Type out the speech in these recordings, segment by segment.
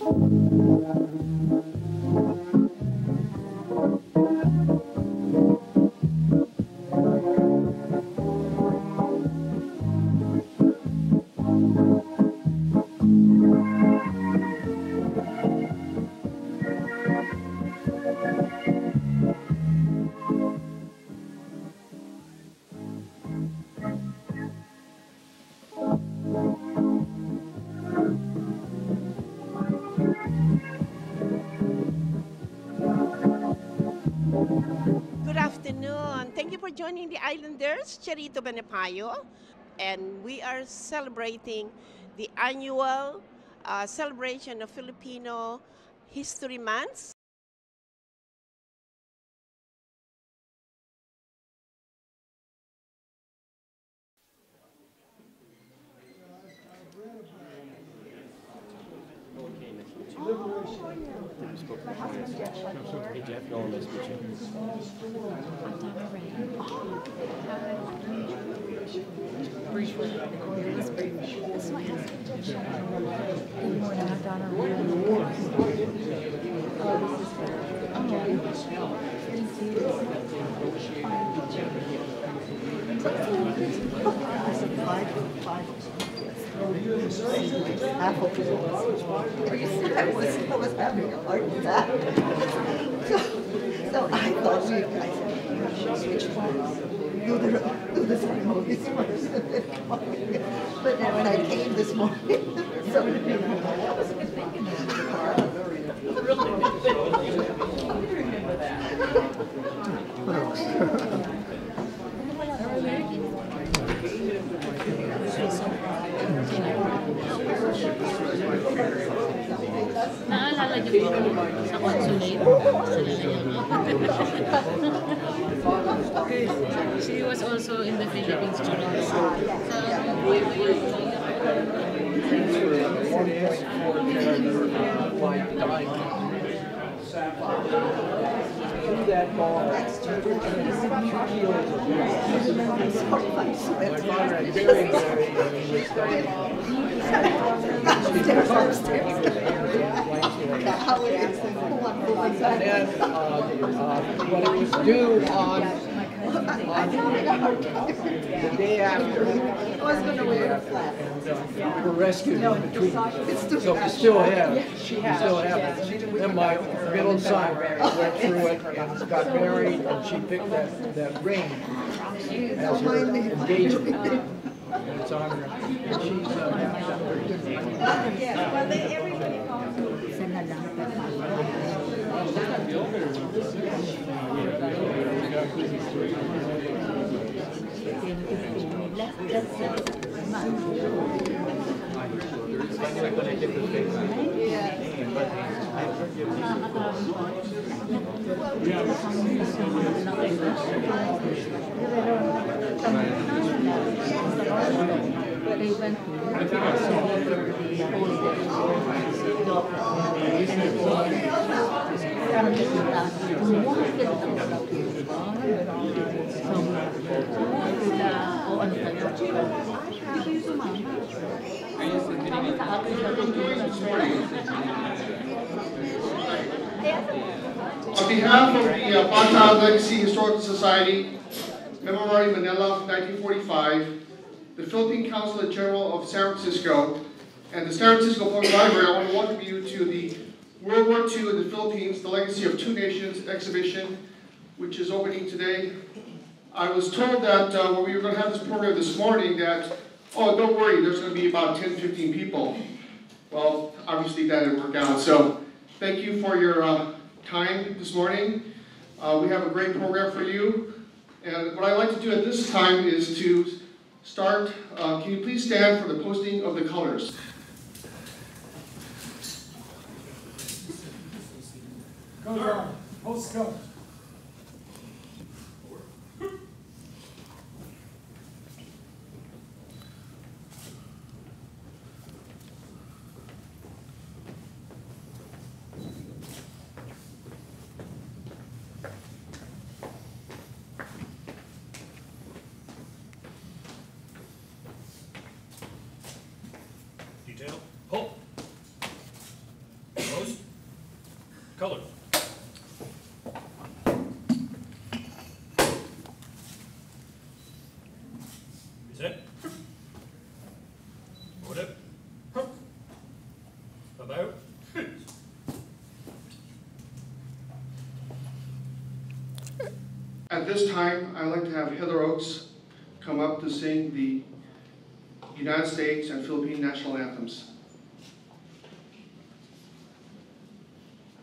Good afternoon. Thank you for joining the Islanders, Charito Benepayo. And we are celebrating the annual celebration of Filipino History Month. Hey Jeff, no one knows about you. I was having a heart attack. So I thought you guys switch ones, do the ceremonies first, and then come on here. But then when I came this morning, so many people, that was a good thing. Naalala niyo po sa consulate? She was also in the Philippines during this. That ball. And then when it was due on the day after, I was going to wear a flat. we were rescued in between. So we still have it. Then my middle son went through it and got married, and she picked that ring as her engagement. And it's on her. And she's On behalf of the Bataan Legacy Historical Society, Memorare Manila 1945, the Philippine Consulate General of San Francisco, and the San Francisco Public Library, I want to welcome you to the World War II in the Philippines, the Legacy of Two Nations exhibition, which is opening today. I was told that when we were going to have this program this morning that, oh, don't worry, there's going to be about 10, 15 people. Well, obviously that didn't work out. So thank you for your time this morning. We have a great program for you. And what I'd like to do at this time is to start, can you please stand for the posting of the colors? Go down, post go. Detail. Pull. Color. Reset. Hold up. About. At this time, I'd like to have Heather Oakes come up to sing the United States and Philippine national anthems.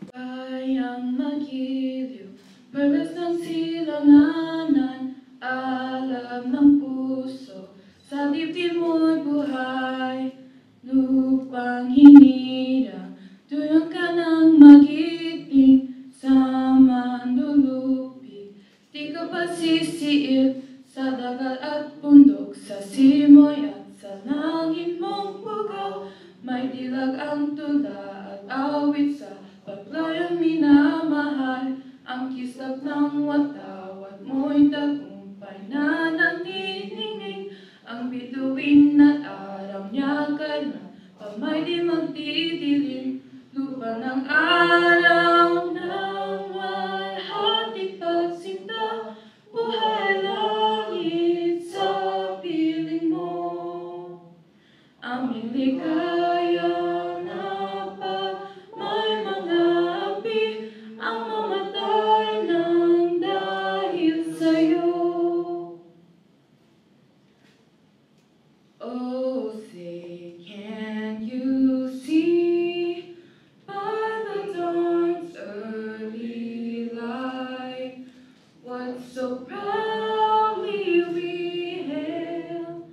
Kayang magiliw, perlas ng silanganan, alam ng puso, sa dibdib mo'y buhay, lupang hinirang, tuyong ka ng magiting, sa manlulupig, di ka pasisiip, sa dagat at bundok, sa simoy at sa langit mong bugaw, may dilag ang tula at awit sa paglayang minamahal, ang kislap ng watawat mo'y tagumpay na naniningning, ang bituin at araw niya ka na, pamay di magdidilim, lupa ng araw ng walhati pagsinta, buhay langit sa piling mo, aming ligaya na pag may mga api ang mamatay ng dahil sa'yo. Oh, say, can you see by the dawn's early light what so proudly we hailed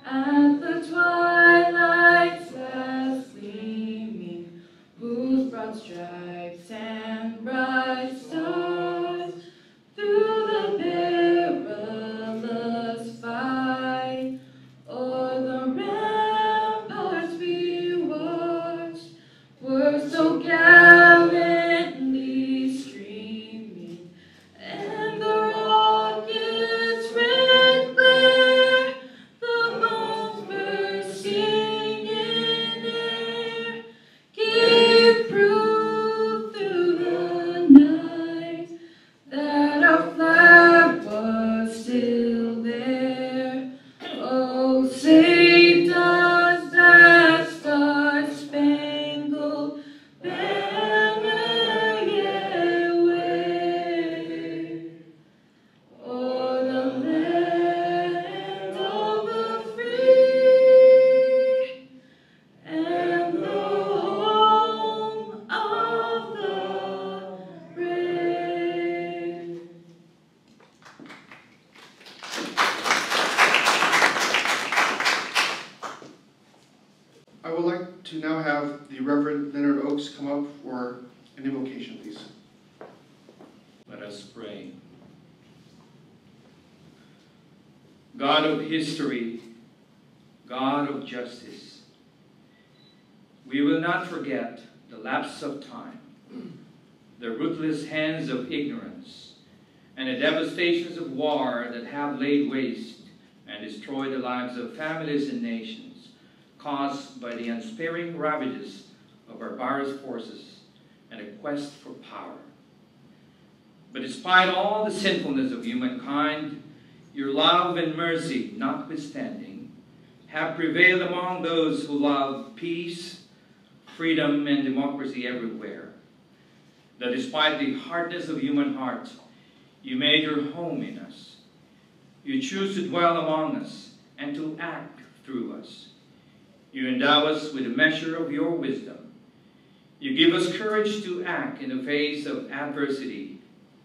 at the twilight's last gleaming, whose broad stripes and bright stars through the perilous fight o'er the ramparts we watched were so gallantly streaming, and the rocket's red glare, the bombs bursting in air, gave proof through the night that our flag was still there. Oh, say does that star-spangled banner yet wave o'er the land of the free and the home of the brave? I would like to now have the Reverend Leonard Oakes come up for an invocation, please. Let us pray. God of history, God of justice, we will not forget the lapse of time, the ruthless hands of ignorance, and the devastations of war that have laid waste and destroyed the lives of families and nations, caused by the unsparing ravages of barbarous forces and a quest for power. But despite all the sinfulness of humankind, your love and mercy notwithstanding, have prevailed among those who love peace, freedom, and democracy everywhere. That despite the hardness of human heart, you made your home in us. You choose to dwell among us and to act through us. You endow us with a measure of your wisdom. You give us courage to act in the face of adversity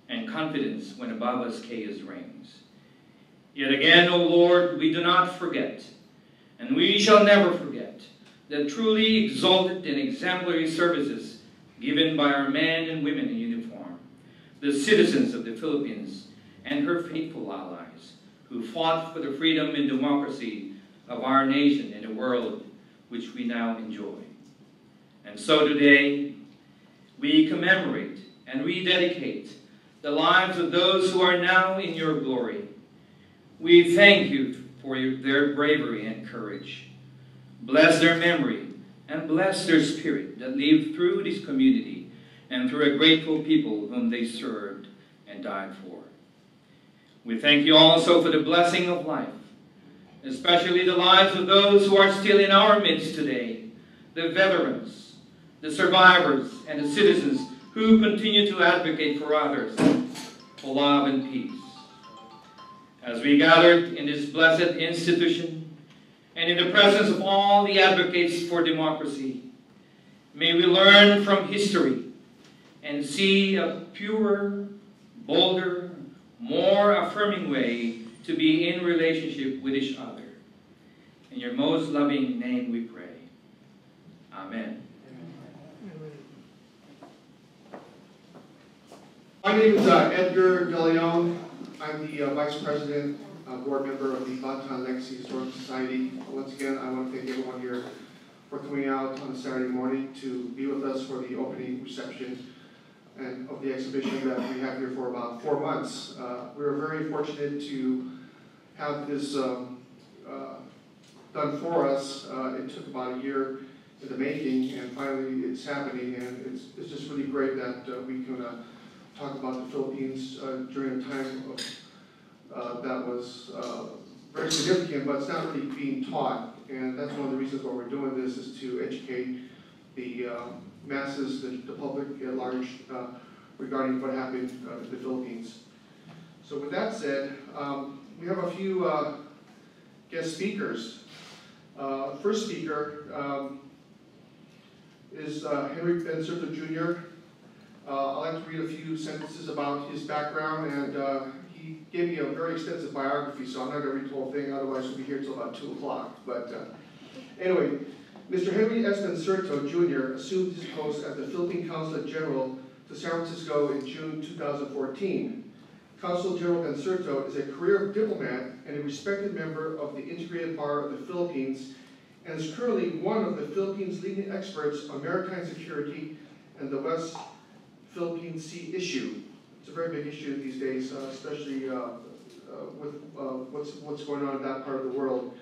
and confidence when above us chaos reigns. Yet again, O Lord, we do not forget, and we shall never forget, the truly exalted and exemplary services given by our men and women in uniform, the citizens of the Philippines and her faithful allies, who fought for the freedom and democracy of our nation and the world which we now enjoy. And so today, we commemorate and rededicate the lives of those who are now in your glory. We thank you for their bravery and courage. Bless their memory and bless their spirit that live through this community and through a grateful people whom they served and died for. We thank you also for the blessing of life, especially the lives of those who are still in our midst today, the veterans, the survivors, and the citizens who continue to advocate for others, for love and peace. As we gathered in this blessed institution, and in the presence of all the advocates for democracy, may we learn from history and see a purer, bolder, more affirming way to be in relationship with each other. In your most loving name we pray. Amen. My name is Edgar De Leon. I'm the Vice President, Board Member of the Bataan Legacy Historical Society. Once again, I want to thank everyone here for coming out on a Saturday morning to be with us for the opening reception and of the exhibition that we have here for about 4 months. We were very fortunate to have this done for us. It took about a year in the making, and finally it's happening, and it's just really great that we can talk about the Philippines during a time of, that was very significant, but it's not really being taught, and that's one of the reasons why we're doing this, is to educate the masses, the public at large, regarding what happened in the Philippines. So with that said, we have a few guest speakers. First speaker is Henry Ben-Serto Jr. I'd like to read a few sentences about his background, and he gave me a very extensive biography, so I'm not going to read the whole thing, otherwise we'll be here till about 2 o'clock. But anyway, Mr. Henry S. Ben-Serto Jr. assumed his post as the Philippine Consulate General to San Francisco in June 2014. Consul General Ben-Serto is a career diplomat and a respected member of the Integrated Bar of the Philippines, and is currently one of the Philippines' leading experts on maritime security and the West Philippine Sea issue. It's a very big issue these days, especially with what's going on in that part of the world.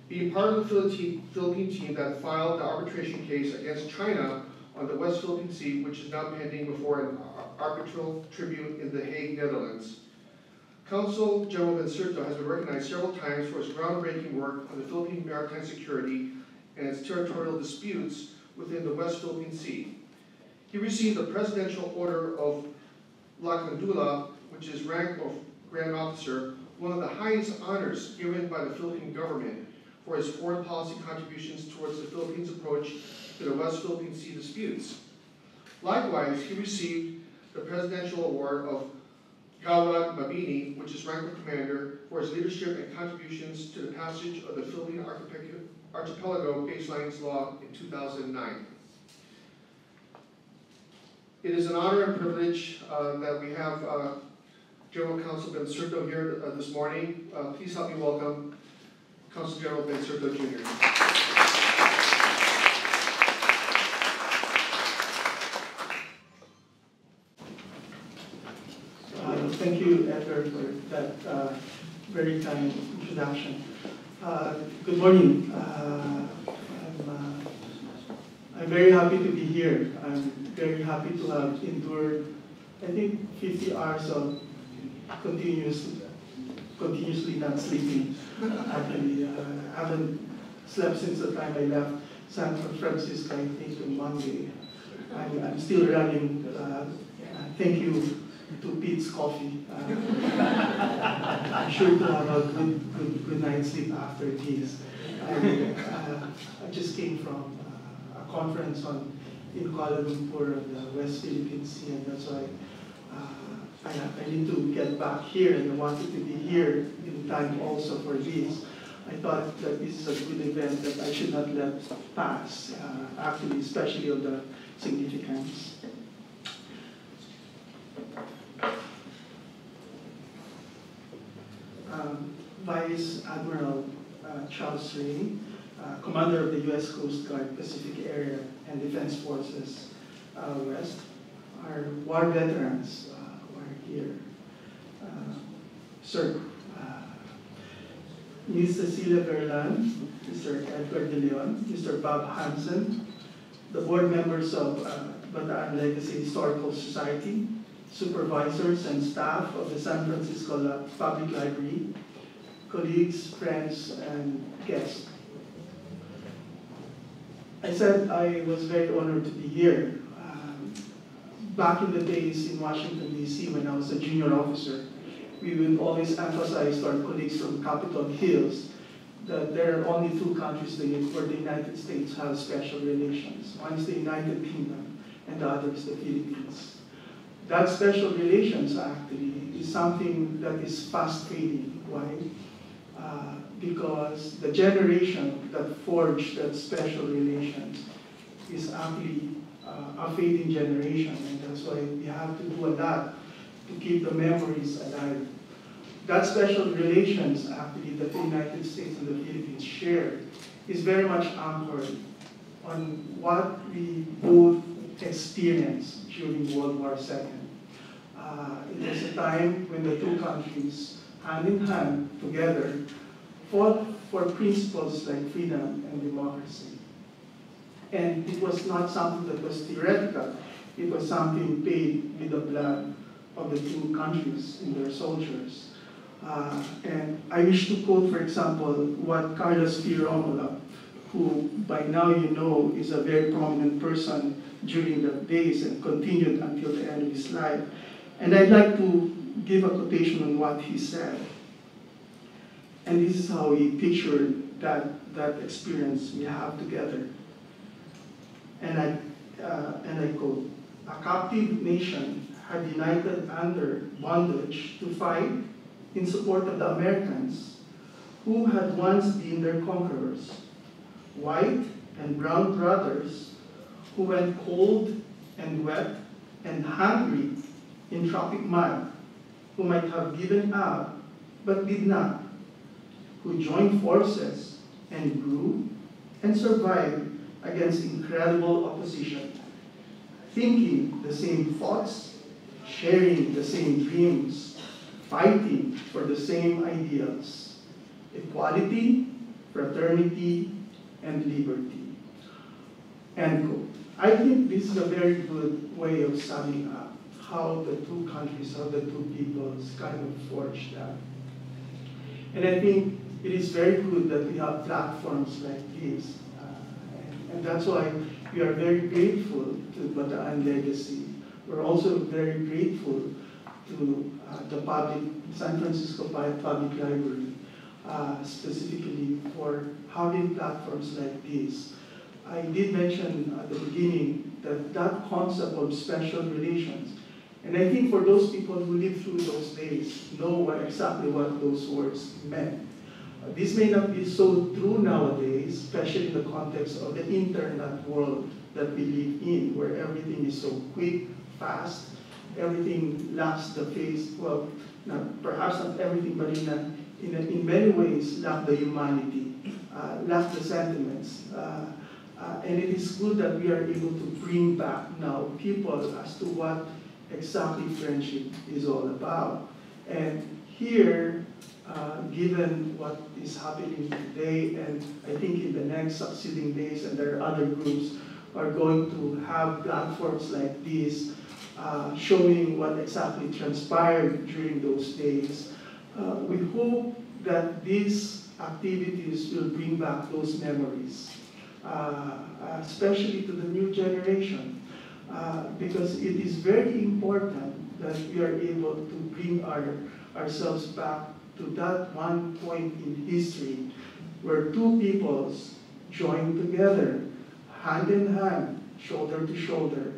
Being part of the Philippine team that filed the arbitration case against China on the West Philippine Sea, which is now pending before an arbitral tribunal in The Hague, Netherlands. Consul General Ben-Serto has been recognized several times for his groundbreaking work on the Philippine maritime security and its territorial disputes within the West Philippine Sea. He received the Presidential Order of La Condula, which is rank of Grand Officer, one of the highest honors given by the Philippine government for his foreign policy contributions towards the Philippines' approach to the West Philippine Sea disputes. Likewise, he received the Presidential Award of Gawad Mabini, which is rank of Commander, for his leadership and contributions to the passage of the Philippine Archipelago Baselines Law in 2009. It is an honor and privilege that we have General Consul Ben-Serto here this morning. Please help me welcome Consul General Ben-Serto Jr. Thank you, Edgar, for that very kind introduction. Good morning. I'm very happy to be here. I'm very happy to have endured, I think, 50 hours of continuously not sleeping. Actually, I haven't slept since the time I left San Francisco, I think, on Monday. I'm still running. Thank you to Pete's Coffee. I'm sure to have a good night's sleep after this. I just came from a conference in Kuala Lumpur on the West Philippine Sea, and that's why I need to get back here, and I wanted to be here in time also for this. I thought that this is a good event that I should not let pass, actually, especially on the significance. Vice Admiral Charles Ray, Commander of the U.S. Coast Guard Pacific Area and Defense Forces West, our war veterans who are here. Sir, Ms. Cecilia Verlan, Mr. Edgar De Leon, Mr. Bob Hansen, the board members of Bataan Legacy Historical Society, supervisors and staff of the San Francisco Public Library, colleagues, friends, and guests. I said I was very honored to be here. Back in the days in Washington, D.C., when I was a junior officer, we would always emphasize to our colleagues from Capitol Hills that there are only two countries where the United States has special relations. One is the United Kingdom, and the other is the Philippines. That special relations actually is something that is fast fading. Why? Because the generation that forged that special relations is actually a fading generation, and that's why we have to do a lot to keep the memories alive. That special relations actually that the United States and the Philippines share is very much anchored on what we both experienced during World War II. It was a time when the two countries, hand in hand together, fought for principles like freedom and democracy. And it was not something that was theoretical. It was something paid with the blood of the two countries and their soldiers. And I wish to quote, for example, what Carlos P. Romola, who by now you know is a very prominent person during the days and continued until the end of his life. And I'd like to give a quotation on what he said. And this is how he pictured that experience we have together. And I quote, "A captive nation had united under bondage to fight in support of the Americans who had once been their conquerors, white and brown brothers who went cold and wet and hungry in tropic mud, who might have given up but did not, who joined forces and grew and survived against incredible opposition, thinking the same thoughts, sharing the same dreams, fighting for the same ideals, equality, fraternity, and liberty." End quote. I think this is a very good way of summing up how the two countries, how the two peoples kind of forged that. And I think it is very good that we have platforms like this. And that's why we are very grateful to Bataan Legacy. We're also very grateful to the San Francisco Public Library, specifically for having platforms like this. I did mention at the beginning that concept of special relations. And I think for those people who lived through those days know exactly what those words meant. This may not be so true nowadays, especially in the context of the internet world that we live in, where everything is so quick, fast, everything lacks the face, well, perhaps not everything, but in many ways lack the humanity, lack the sentiments. And it is good that we are able to bring back now people as to what exactly friendship is all about. And here, given what is happening today, and I think in the next succeeding days, and there are other groups are going to have platforms like this, showing what exactly transpired during those days. We hope that these activities will bring back those memories, especially to the new generation, because it is very important that we are able to bring ourselves back to that one point in history where two peoples joined together, hand in hand, shoulder to shoulder,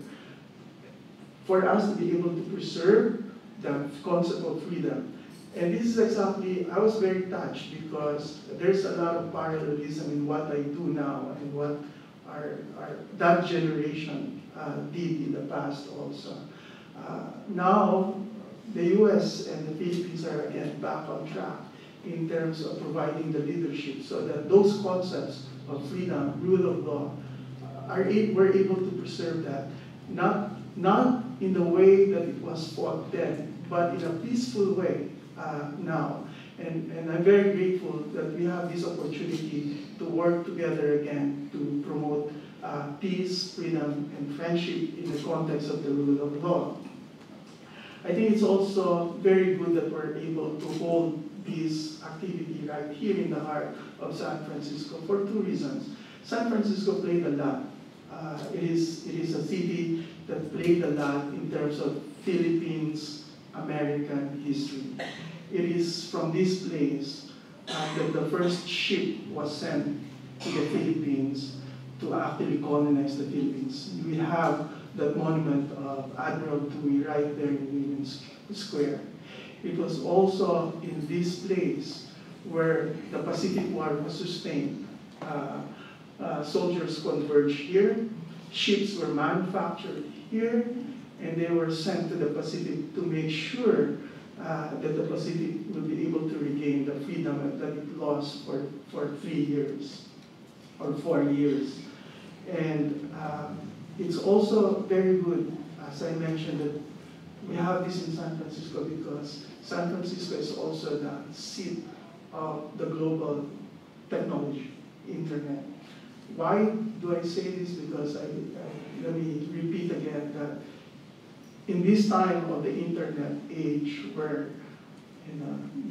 for us to be able to preserve the concept of freedom. And this is exactly, I was very touched because there's a lot of parallelism in what I do now and what that generation did in the past also. Now, the US and the Philippines are again back on track in terms of providing the leadership so that those concepts of freedom, rule of law, we're able to preserve that. Not in the way that it was fought then, but in a peaceful way now. And I'm very grateful that we have this opportunity to work together again to promote peace, freedom, and friendship in the context of the rule of law. I think it's also very good that we're able to hold this activity right here in the heart of San Francisco for two reasons. San Francisco played a lot. It is a city that played a lot in terms of Philippines American history. It is from this place that the first ship was sent to the Philippines to actually colonize the Philippines. We have the monument of Admiral Tui right there in Union Square. It was also in this place where the Pacific War was sustained. Soldiers converged here, ships were manufactured here, and they were sent to the Pacific to make sure that the Pacific will be able to regain the freedom that it lost for 3 years or 4 years. And it's also very good, as I mentioned, that we have this in San Francisco because San Francisco is also the seat of the global technology, internet. Why do I say this? Because let me repeat again that in this time of the internet age where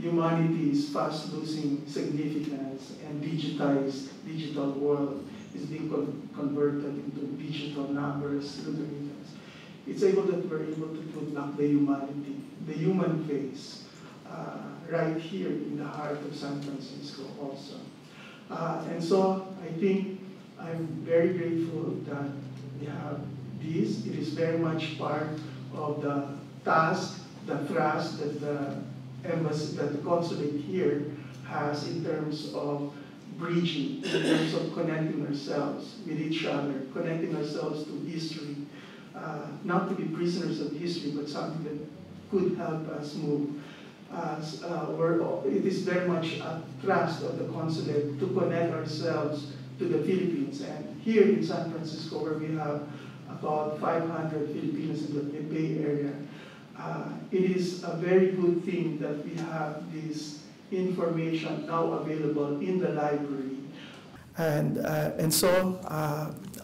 humanity is fast losing significance and digital world is being converted into digital numbers, logarithms, it's able that we're able to put back the humanity, the human face, right here in the heart of San Francisco also. And so I think I'm very grateful that we have this. It is very much part of the task, the thrust that the embassy, that the consulate here has in terms of bridging, in terms of connecting ourselves with each other, connecting ourselves to history, not to be prisoners of history, but something that could help us move. It is very much a thrust of the consulate to connect ourselves to the Philippines. And here in San Francisco, where we have about 500 Filipinos in the Bay Area, it is a very good thing that we have this information now available in the library. And so,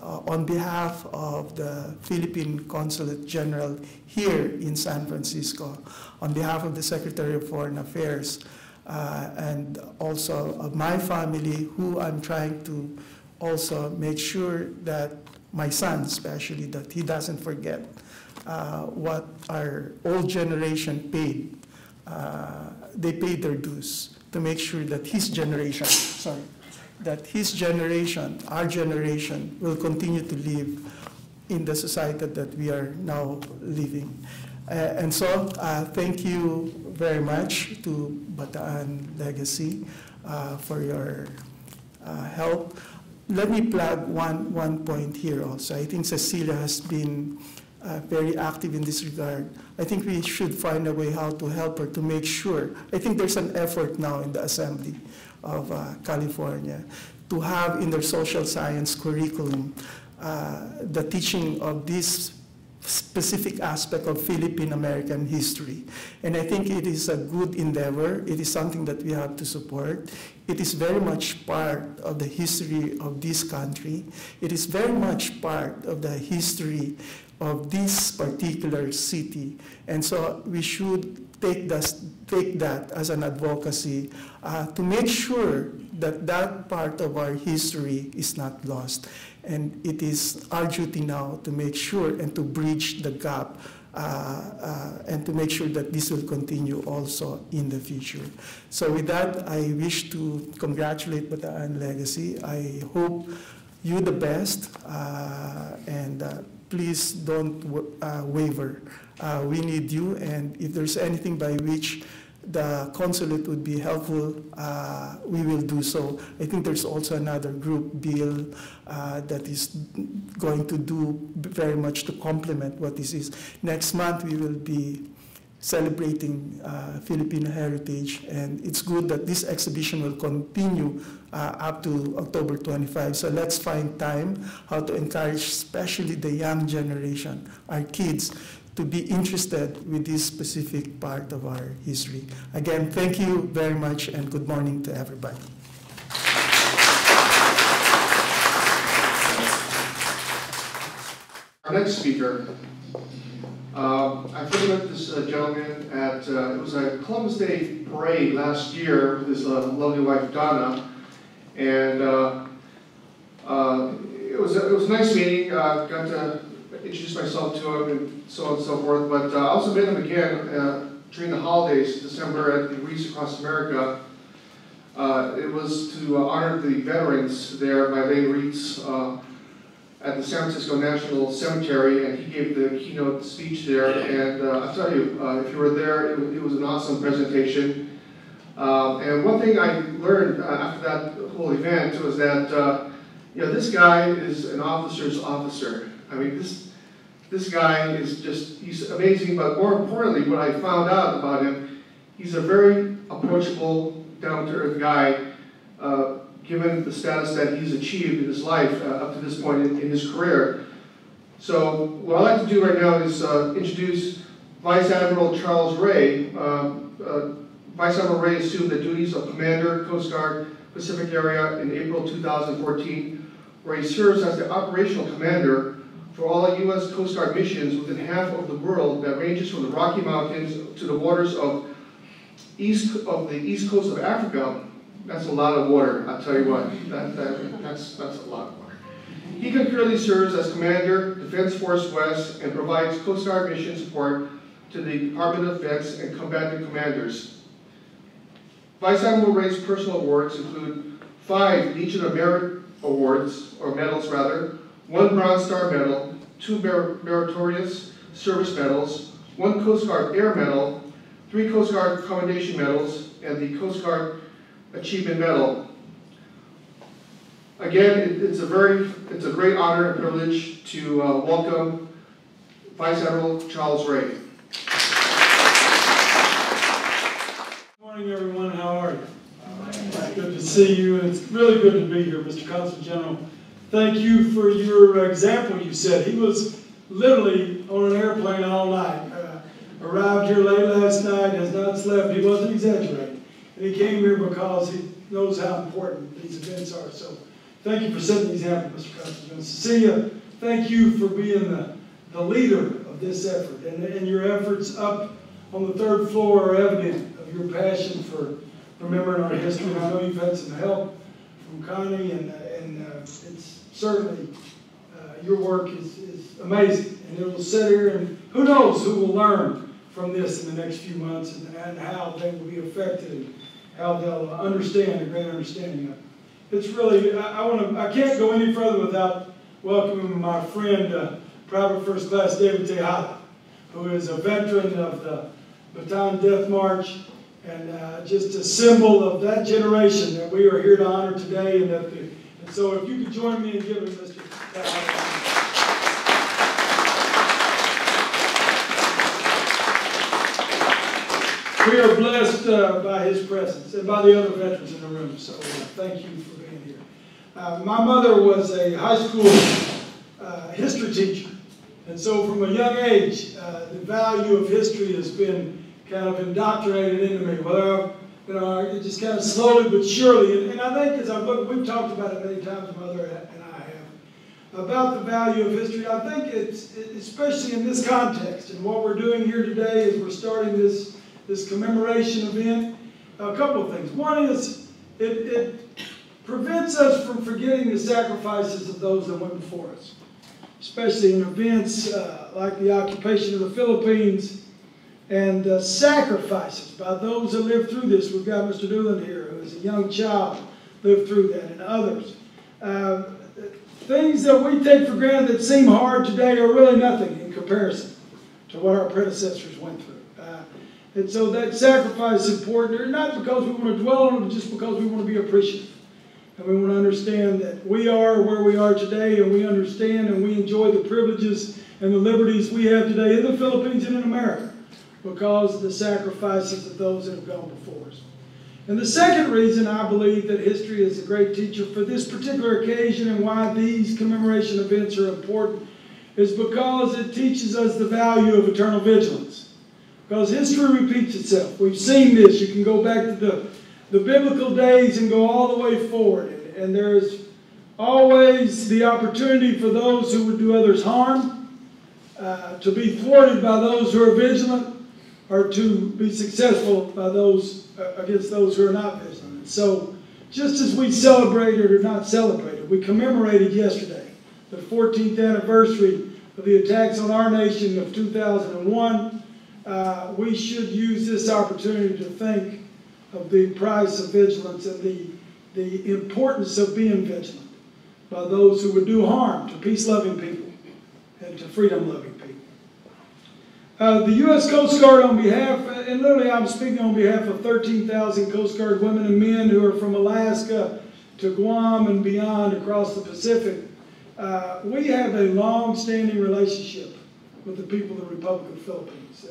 on behalf of the Philippine Consulate General here in San Francisco, on behalf of the Secretary of Foreign Affairs, and also of my family, who I'm trying to also make sure that my son especially, that he doesn't forget what our old generation paid. They paid their dues to make sure that his generation, our generation, will continue to live in the society that we are now living. And so, thank you very much to Bataan Legacy for your help. Let me plug one point here also. I think Cecilia has been very active in this regard. I think we should find a way how to help her to make sure. I think there's an effort now in the Assembly of California to have in their social science curriculum the teaching of this specific aspect of Philippine American history. And I think it is a good endeavor. It is something that we have to support. It is very much part of the history of this country. It is very much part of the history of this particular city. And so we should take that as an advocacy to make sure that that part of our history is not lost. And it is our duty now to make sure and to bridge the gap and to make sure that this will continue also in the future. So with that, I wish to congratulate Bataan Legacy. I hope you the best, and please don't waver. We need you, and if there's anything by which the consulate would be helpful, we will do so. I think there's also another group, Bill, that is going to do very much to complement what this is. Next month, we will be celebrating Filipino heritage, and it's good that this exhibition will continue up to October 25. So let's find time how to encourage especially the young generation, our kids, to be interested with this specific part of our history. Again, thank you very much, and good morning to everybody. Our next speaker, I first met this gentleman at, it was a Columbus Day parade last year with his lovely wife Donna, and it was a nice meeting. Got to introduce myself to him and so on and so forth, but I also met him again during the holidays, December, at the Wreaths Across America. It was to honor the veterans there by laying wreaths at the San Francisco National Cemetery, and he gave the keynote speech there. And I'll tell you, if you were there, it was an awesome presentation. And one thing I learned after that whole event was that this guy is an officer's officer. I mean, this guy is he's amazing, but more importantly, what I found out about him, he's a very approachable, down-to-earth guy, given the status that he's achieved in his life up to this point in his career. So what I'd like to do right now is introduce Vice Admiral Charles Ray. Vice Admiral Ray assumed the duties of Commander, Coast Guard, Pacific Area in April 2014, where he serves as the operational commander for all U.S. Coast Guard missions within half of the world that ranges from the Rocky Mountains to the waters of the east coast of Africa. That's a lot of water, I'll tell you what. That's a lot of water. He concurrently serves as Commander, Defense Force West, and provides Coast Guard mission support to the Department of Defense and combatant commanders. Vice Admiral Ray's personal awards include 5 Legion of Merit awards, or medals rather, 1 Bronze Star Medal, 2 Meritorious Service Medals, 1 Coast Guard Air Medal, 3 Coast Guard Commendation Medals, and the Coast Guard Achievement Medal. Again, it's a great honor and privilege to welcome Vice Admiral Charles Ray. Good morning, everyone. How are you? It's good to see you, and it's really good to be here, Mr. Consul General. Thank you for your example you set. He was literally on an airplane all night. Arrived here late last night, has not slept. He wasn't exaggerating. And he came here because he knows how important these events are. So thank you for setting the example, Mr. Consul. Cecilia, thank you for being the leader of this effort. And your efforts up on the 3rd floor are evident of your passion for remembering our history. And I know you've had some help from Connie, and it's certainly, your work is amazing. And it will sit here, and who knows who will learn from this in the next few months, and how they will be affected, and how they'll understand, a great understanding of it. It's really, I can't go any further without welcoming my friend, Private First Class David Tejada, who is a veteran of the Bataan Death March, and just a symbol of that generation that we are here to honor today. And so if you could join me in giving Mr. Tejada. We are blessed by his presence and by the other veterans in the room, so thank you for being here. My mother was a high school history teacher, and so from a young age, the value of history has been kind of indoctrinated into me. Well, it just kind of slowly but surely, and I think as I've looked, we've talked about it many times, Mother and I have, about the value of history. I think it's, especially in this context, and what we're doing here today is we're starting this commemoration event, a couple of things. One is it prevents us from forgetting the sacrifices of those that went before us, especially in events like the occupation of the Philippines, and sacrifices by those that lived through this. We've got Mr. Doolin here, who is a young child, lived through that, and others. Things that we take for granted that seem hard today are really nothing in comparison to what our predecessors went through. And so that sacrifice is important, not because we want to dwell on it, just because we want to be appreciative. And we want to understand that we are where we are today, and we understand and we enjoy the privileges and the liberties we have today in the Philippines and in America because of the sacrifices of those that have gone before us. And the second reason I believe that history is a great teacher for this particular occasion and why these commemoration events are important is because it teaches us the value of eternal vigilance. Because history repeats itself. We've seen this. You can go back to the biblical days and go all the way forward. And there's always the opportunity for those who would do others harm to be thwarted by those who are vigilant, or to be successful by those against those who are not vigilant. So, just as we celebrated or not celebrated, we commemorated yesterday the 14th anniversary of the attacks on our nation of 2001. We should use this opportunity to think of the price of vigilance and the importance of being vigilant by those who would do harm to peace-loving people and to freedom-loving people. The U.S. Coast Guard, on behalf, and literally I'm speaking on behalf of 13,000 Coast Guard women and men who are from Alaska to Guam and beyond across the Pacific, we have a long-standing relationship with the people of the Republic of the Philippines.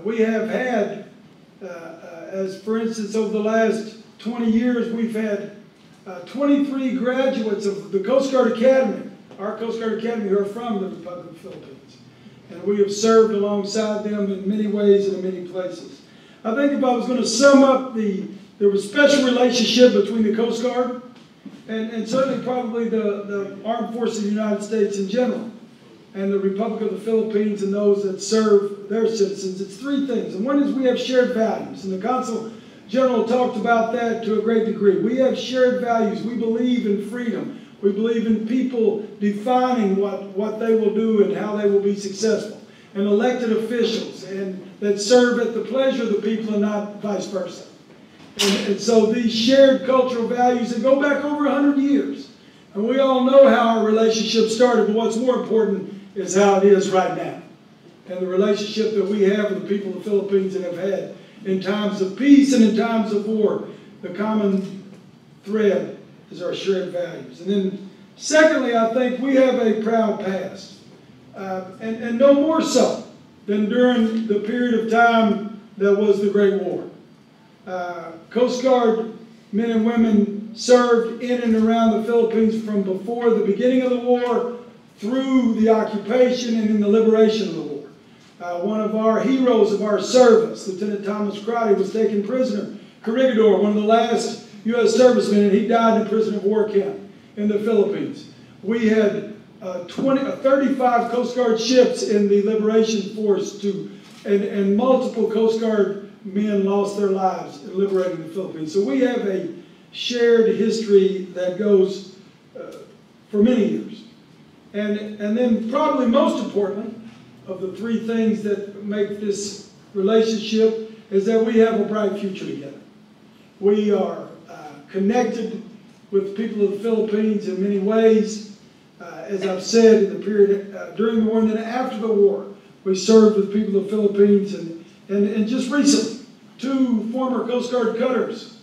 We have had, as for instance, over the last 20 years, we've had 23 graduates of the Coast Guard Academy, our Coast Guard Academy, who are from the Republic of the Philippines. And we have served alongside them in many ways and in many places. I think if I was going to sum up there was a special relationship between the Coast Guard and certainly probably the Armed Forces of the United States in general and the Republic of the Philippines and those that serve their citizens. It's three things. And one is we have shared values. And the Consul General talked about that to a great degree. We have shared values. We believe in freedom. We believe in people defining what they will do and how they will be successful. And elected officials and that serve at the pleasure of the people and not vice versa. And so these shared cultural values that go back over 100 years. And we all know how our relationship started, but what's more important is how it is right now. And the relationship that we have with the people of the Philippines and have had in times of peace and in times of war. The common thread is our shared values. And then secondly, I think we have a proud past. And no more so than during the period of time that was the Great War. Coast Guard men and women served in and around the Philippines from before the beginning of the war through the occupation and in the liberation of the war. One of our heroes of our service, Lieutenant Thomas Crotty, was taken prisoner. Corregidor, one of the last U.S. servicemen, and he died in a prisoner of war camp in the Philippines. We had 35 Coast Guard ships in the Liberation Force and multiple Coast Guard men lost their lives in liberating the Philippines. So we have a shared history that goes for many years. And then probably most importantly, of the three things that make this relationship is that we have a bright future together. We are connected with people of the Philippines in many ways. As I've said, in the period during the war and then after the war, we served with people of the Philippines. And just recently, 2 former Coast Guard cutters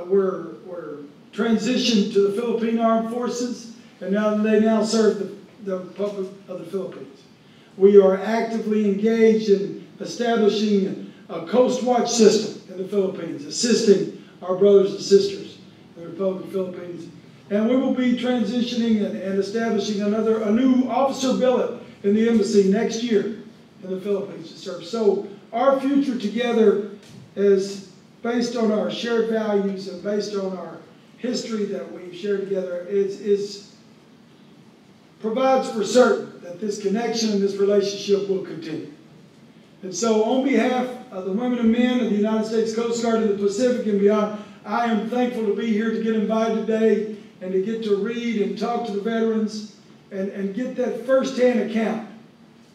were transitioned to the Philippine Armed Forces, and they now serve the Republic of the Philippines. We are actively engaged in establishing a Coast Watch system in the Philippines, assisting our brothers and sisters in the Republic of the Philippines. And we will be transitioning and establishing a new officer billet in the embassy next year in the Philippines to serve. So our future together is based on our shared values and based on our history that we've shared together provides for certain that this connection and this relationship will continue. And so on behalf of the women and men of the United States Coast Guard in the Pacific and beyond, I am thankful to be here to get invited today and to get to read and talk to the veterans and get that firsthand account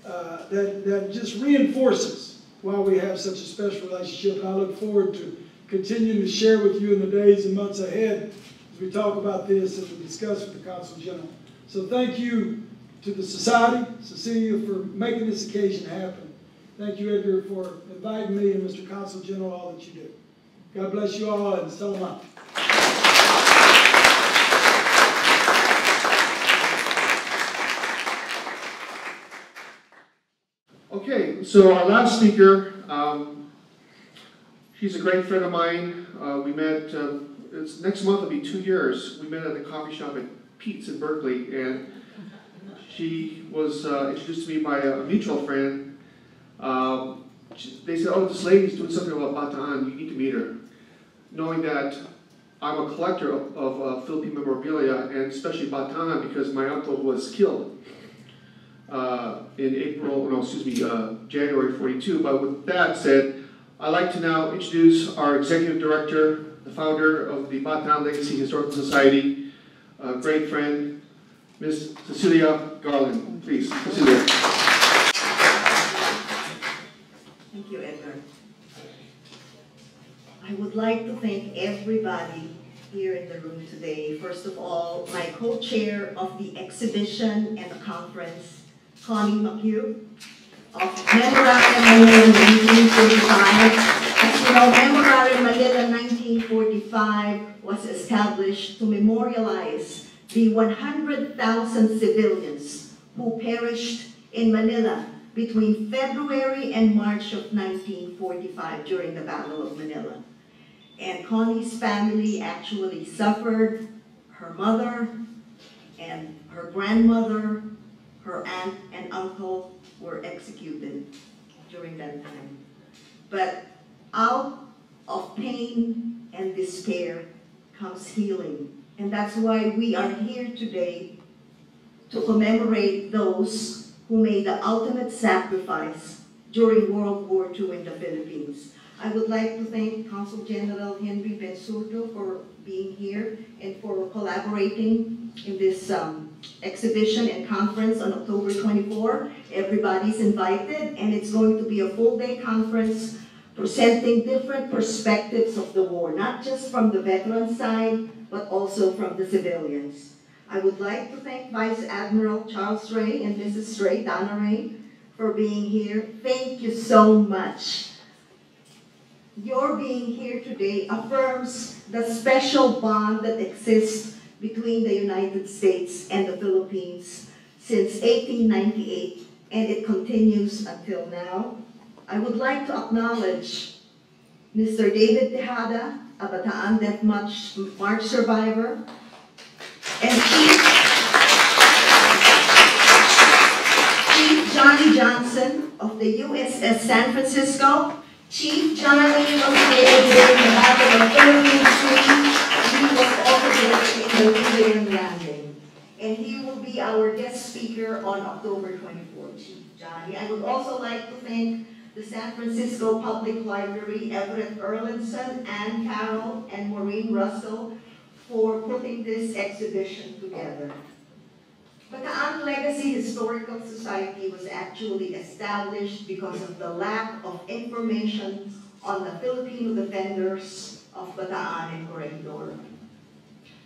that just reinforces why we have such a special relationship. And I look forward to continuing to share with you in the days and months ahead as we talk about this and we discuss with the Consul General. So thank you to the Society, Cecilia, for making this occasion happen. Thank you, Edgar, for inviting me and Mr. Consul General, all that you do. God bless you all, and so am I. Okay, so our last speaker, she's a great friend of mine. We met, next month will be 2 years. We met at the coffee shop at Pete's in Berkeley, and she was introduced to me by a mutual friend. They said, oh, this lady's doing something about Bataan, you need to meet her. Knowing that I'm a collector of Philippine memorabilia, and especially Bataan, because my uncle was killed. in January 42. But with that said, I'd like to now introduce our Executive Director, the founder of the Bataan Legacy Historical Society, a great friend, Ms. Cecilia Garland. Please, Cecilia. Thank you, Edgar. I would like to thank everybody here in the room today. First of all, my co-chair of the exhibition and the conference, Connie McHugh, of Memorare Manila 1945. As you know, Memorare Manila 1945 was established to memorialize the 100,000 civilians who perished in Manila between February and March of 1945 during the Battle of Manila. And Connie's family actually suffered. Her mother and her grandmother, her aunt and uncle were executed during that time. But out of pain and despair comes healing. And that's why we are here today to commemorate those who made the ultimate sacrifice during World War II in the Philippines. I would like to thank Consul General Henry Bensurdo for being here and for collaborating in this exhibition and conference on October 24. Everybody's invited, and it's going to be a full-day conference presenting different perspectives of the war, not just from the veteran side, but also from the civilians. I would like to thank Vice Admiral Charles Ray and Mrs. Ray, Donna Ray, for being here. Thank you so much. Your being here today affirms the special bond that exists between the United States and the Philippines since 1898, and it continues until now. I would like to acknowledge Mr. David Tejada, a Bataan Death March survivor, and Chief Johnny Johnson of the USS San Francisco. Chief Johnny was there during the Battle of Philippine Sea. He was also there in the Libyan landing. And he will be our guest speaker on October 24th, Chief Johnny. I would also like to thank the San Francisco Public Library, Everett Erlinson, Ann Carroll, and Maureen Russell for putting this exhibition together. Bataan Legacy Historical Society was actually established because of the lack of information on the Filipino defenders of Bataan and Corregidor.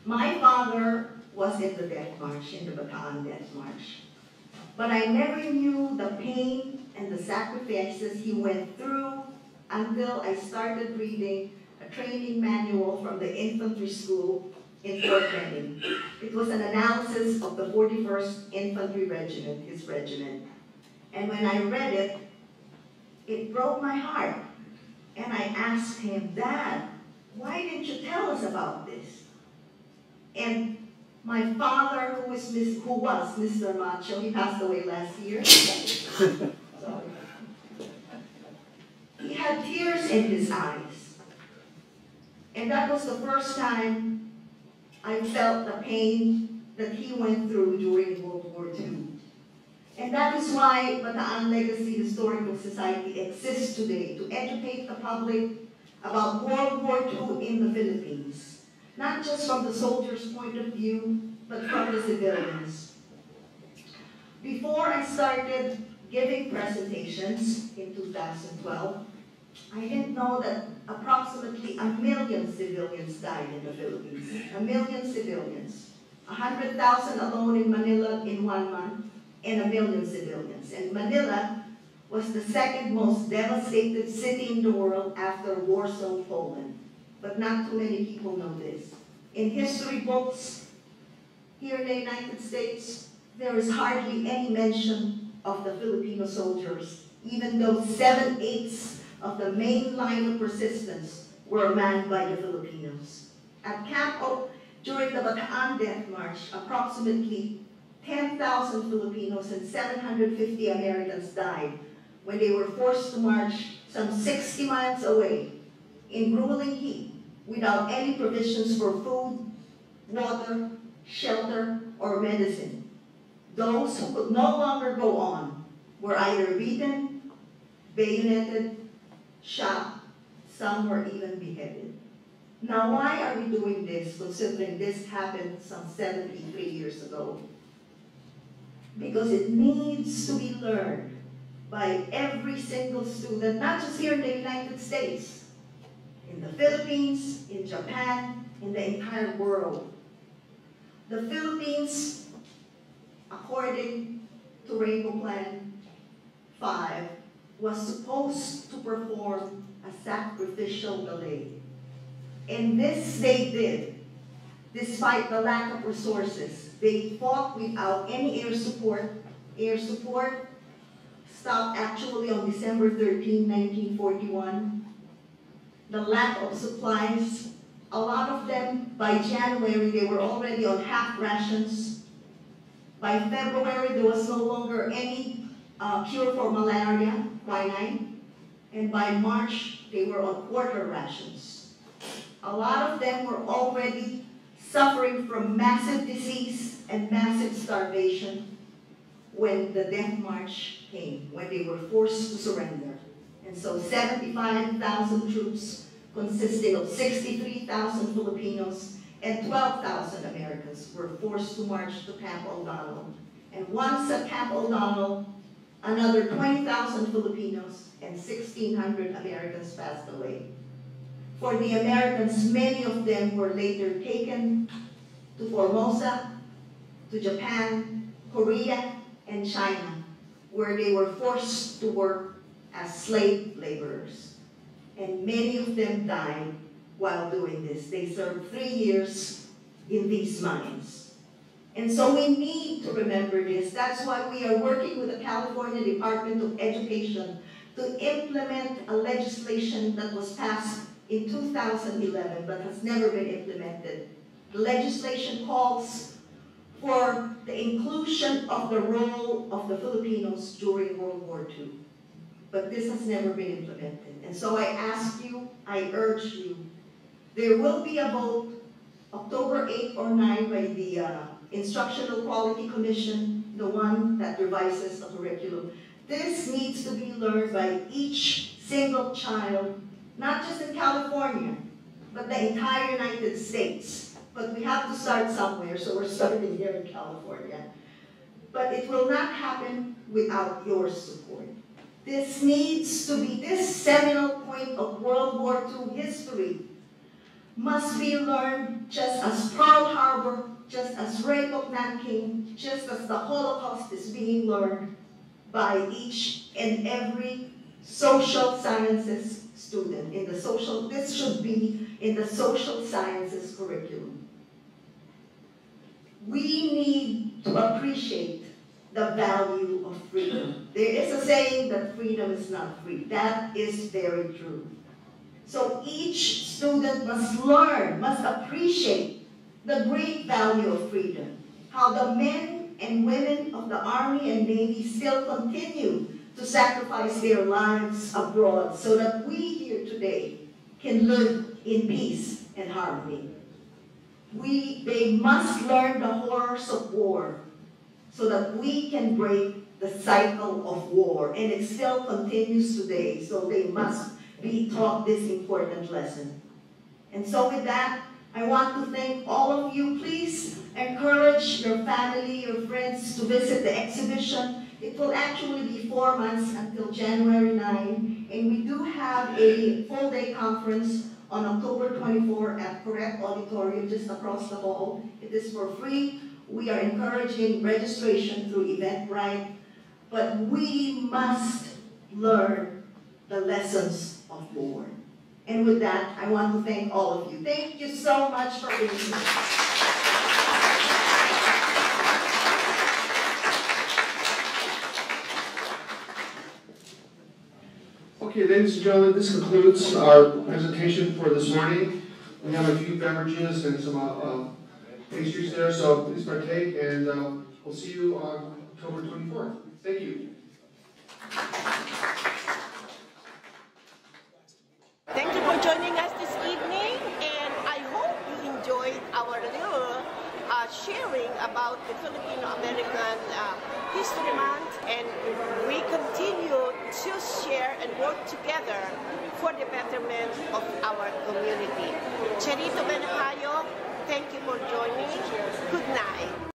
My father was in the Death March, in the Bataan Death March. But I never knew the pain and the sacrifices he went through until I started reading a training manual from the infantry school in Fort Benning. It was an analysis of the 41st Infantry Regiment, his regiment. And when I read it, it broke my heart. And I asked him, Dad, why didn't you tell us about this? And my father, who was Mr. Macho, he passed away last year. Sorry. He had tears in his eyes. And that was the first time I felt the pain that he went through during World War II. And that is why Bataan Legacy Historical Society exists today, to educate the public about World War II in the Philippines. Not just from the soldiers' point of view, but from the civilians. Before I started giving presentations in 2012, I didn't know that approximately 1 million civilians died in the Philippines. 1 million civilians. 100,000 alone in Manila in 1 month, and 1 million civilians. And Manila was the second most devastated city in the world after Warsaw, Poland. But not too many people know this. In history books here in the United States, there is hardly any mention of the Filipino soldiers, even though 7/8 of the main line of resistance were manned by the Filipinos. At Camp Oak, during the Bataan Death March, approximately 10,000 Filipinos and 750 Americans died when they were forced to march some 60 miles away in grueling heat without any provisions for food, water, shelter, or medicine. Those who could no longer go on were either beaten, bayoneted, shot, some were even beheaded. Now, why are we doing this, considering this happened some 73 years ago? Because it needs to be learned by every single student, not just here in the United States, in the Philippines, in Japan, in the entire world. The Philippines, according to Rainbow Plan 5, was supposed to perform a sacrificial ballet. And this they did, despite the lack of resources. They fought without any air support. Air support stopped actually on December 13, 1941. The lack of supplies, a lot of them, by January, they were already on half rations. By February, there was no longer any cure for malaria, quinine. And by March, they were on quarter rations. A lot of them were already suffering from massive disease and massive starvation when the death march came, when they were forced to surrender. And so 75,000 troops consisting of 63,000 Filipinos and 12,000 Americans were forced to march to Camp O'Donnell. And once at Camp O'Donnell, another 20,000 Filipinos and 1,600 Americans passed away. For the Americans, many of them were later taken to Formosa, to Japan, Korea, and China, where they were forced to work as slave laborers. And many of them died while doing this. They served 3 years in these mines. And so we need to remember this. That's why we are working with the California Department of Education to implement a legislation that was passed in 2011 but has never been implemented. The legislation calls for the inclusion of the role of the Filipinos during World War II. But this has never been implemented. And so I ask you, I urge you, there will be a vote October 8 or 9 by the Instructional Quality Commission, the one that revises the curriculum. This needs to be learned by each single child, not just in California, but the entire United States. But we have to start somewhere, so we're starting here in California. But it will not happen without your support. This needs to be, this seminal point of World War II history must be learned just as Pearl Harbor, just as Rape of Nanking, just as the Holocaust is being learned by each and every social sciences student. In the social, this should be in the social sciences curriculum. We need to appreciate the value of freedom. There is a saying that freedom is not free. That is very true. So each student must learn, must appreciate the great value of freedom. How the men and women of the Army and Navy still continue to sacrifice their lives abroad so that we here today can live in peace and harmony. They must learn the horrors of war so that we can break the cycle of war. And it still continues today, so they must be taught this important lesson. And so with that, I want to thank all of you. Please encourage your family, your friends to visit the exhibition. It will actually be 4 months until January 9, and we do have a full-day conference on October 24 at Correct Auditorium just across the hall. It is for free. We are encouraging registration through Eventbrite, but we must learn the lessons of war. And with that, I want to thank all of you. Thank you so much for being here. Okay, ladies and gentlemen, this concludes our presentation for this morning. We have a few beverages and some pastries there, so please partake, and we'll see you on October 24th. Thank you. Thank you for joining us this evening, and I hope you enjoyed our little sharing about the Filipino-American month, and we continue to share and work together for the betterment of our community. Charito Benapayo, thank you for joining. Good night.